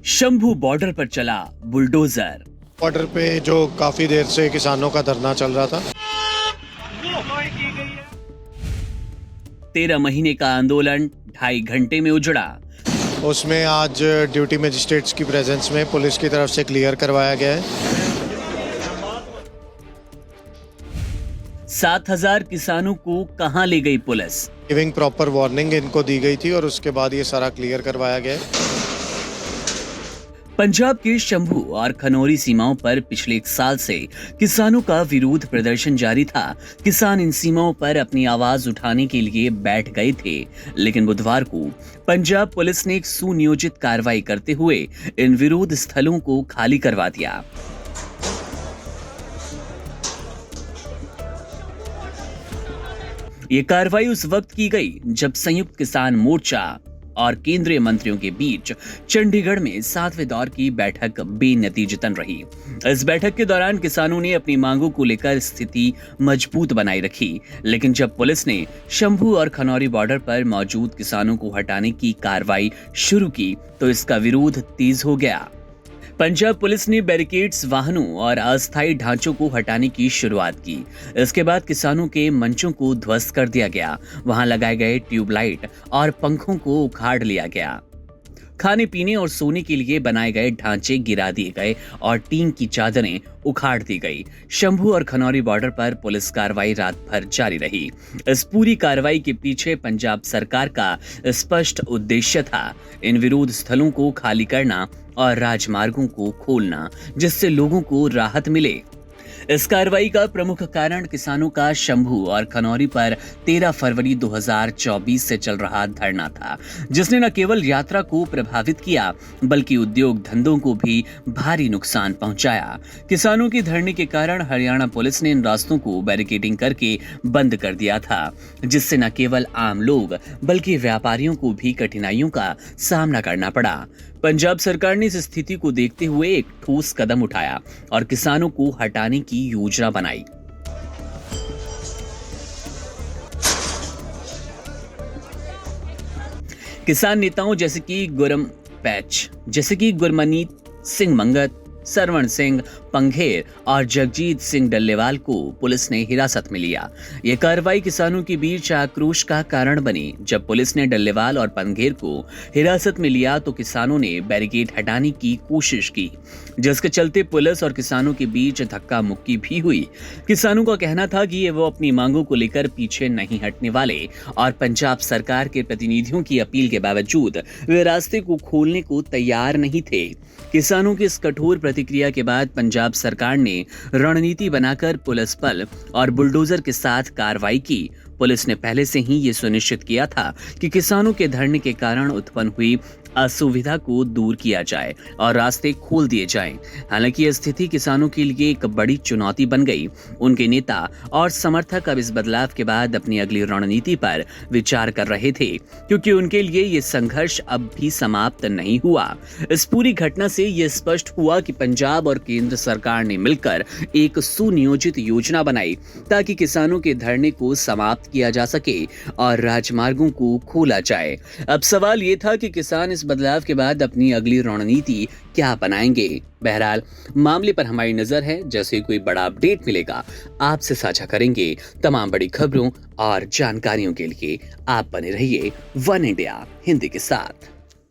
Shambhu border पर चला bulldozer. Border पे जो काफी देर से किसानों का धरना चल रहा था। 13 महीने का आंदोलन 2.5 घंटे में उजड़ा। उसमें आज ड्यूटी मजिस्ट्रेट्स की प्रेजेंस में पुलिस की तरफ से क्लियर करवाया गया है। 7,000 किसानों को कहां ले गई पुलिस? गिविंग प्रॉपर वार्निंग इनको दी गई थी और उसके बाद ये सारा क्लियर करवाया गया है। पंजाब के शंभू और खनौरी सीमाओं पर पिछले 1 साल से किसानों का विरोध प्रदर्शन जारी था। किसान इन सीमाओं पर अपनी आवाज उठाने के लिए बैठ गए थे, लेकिन बुधवार को पंजाब पुलिस ने एक सुनियोजित कार्रवाई करते हुए इन विरोध स्थलों को खाली करवा दिया। ये कार्रवाई उस वक्त की गई जब संयुक्त किसान मोर्चा और केंद्रीय मंत्रियों के बीच चंडीगढ़ में 7वें दौर की बैठक बेनतीजतन रही। इस बैठक के दौरान किसानों ने अपनी मांगों को लेकर स्थिति मजबूत बनाए रखी, लेकिन जब पुलिस ने शंभू और खनौरी बॉर्डर पर मौजूद किसानों को हटाने की कार्रवाई शुरू की तो इसका विरोध तेज हो गया। पंजाब पुलिस ने बैरिकेड्स, वाहनों और अस्थायी ढांचों को हटाने की शुरुआत की। इसके बाद किसानों के मंचों को ध्वस्त कर दिया गया। वहां लगाए गए ट्यूबलाइट और पंखों को उखाड़ लिया गया। खाने पीने और सोने के लिए बनाए गए ढांचे गिरा दिए गए और टीन की चादरें उखाड़ दी गई। शंभू और खनौरी बॉर्डर पर पुलिस कार्रवाई रात भर जारी रही। इस पूरी कार्रवाई के पीछे पंजाब सरकार का स्पष्ट उद्देश्य था, इन विरोध स्थलों को खाली करना और राजमार्गों को खोलना, जिससे लोगों को राहत मिले। इस कार्रवाई का प्रमुख कारण किसानों का शंभू और खनौरी पर 13 फरवरी 2024 से चल रहा धरना था, जिसने न केवल यात्रा को प्रभावित किया बल्कि उद्योग धंधों को भी भारी नुकसान पहुंचाया। किसानों के धरने के कारण हरियाणा पुलिस ने इन रास्तों को बैरिकेडिंग करके बंद कर दिया था, जिससे न केवल आम लोग बल्कि व्यापारियों को भी कठिनाइयों का सामना करना पड़ा। पंजाब सरकार ने इस स्थिति को देखते हुए एक ठोस कदम उठाया और किसानों को हटाने की योजना बनाई। किसान नेताओं जैसे कि गुरमनीत सिंह मंगत, सरवण सिंह पंघेर और जगजीत सिंह डल्लेवाल को पुलिस ने हिरासत में लिया। यह कार्रवाई किसानों के बीच आक्रोश का कारण बनी। जब पुलिस ने डल्लेवाल और पंघेर को हिरासत में लिया तो किसानों ने बैरिकेड हटाने की कोशिश की, जिसके चलते पुलिस और किसानों के बीच धक्का मुक्की भी हुई। किसानों का कहना था कि वो अपनी मांगों को लेकर पीछे नहीं हटने वाले और पंजाब सरकार के प्रतिनिधियों की अपील के बावजूद वे रास्ते को खोलने को तैयार नहीं थे। किसानों की इस कठोर प्रतिक्रिया के बाद पंजाब सरकार ने रणनीति बनाकर पुलिस बल और बुलडोजर के साथ कार्रवाई की। पुलिस ने पहले से ही ये सुनिश्चित किया था कि किसानों के धरने के कारण उत्पन्न हुई असुविधा को दूर किया जाए और रास्ते खोल दिए जाएं। हालांकि यह स्थिति किसानों के लिए एक बड़ी चुनौती बन गई। उनके नेता और समर्थक अब इस बदलाव के बाद अपनी अगली रणनीति पर विचार कर रहे थे, क्योंकि उनके लिए ये संघर्ष अब भी समाप्त नहीं हुआ। इस पूरी घटना से यह स्पष्ट हुआ कि पंजाब और केंद्र सरकार ने मिलकर एक सुनियोजित योजना बनाई ताकि किसानों के धरने को समाप्त किया जा सके और राजमार्गों को खोला जाए। अब सवाल ये था कि किसान इस बदलाव के बाद अपनी अगली रणनीति क्या बनाएंगे। बहरहाल मामले पर हमारी नजर है। जैसे कोई बड़ा अपडेट मिलेगा आपसे साझा करेंगे। तमाम बड़ी खबरों और जानकारियों के लिए आप बने रहिए वन इंडिया हिंदी के साथ।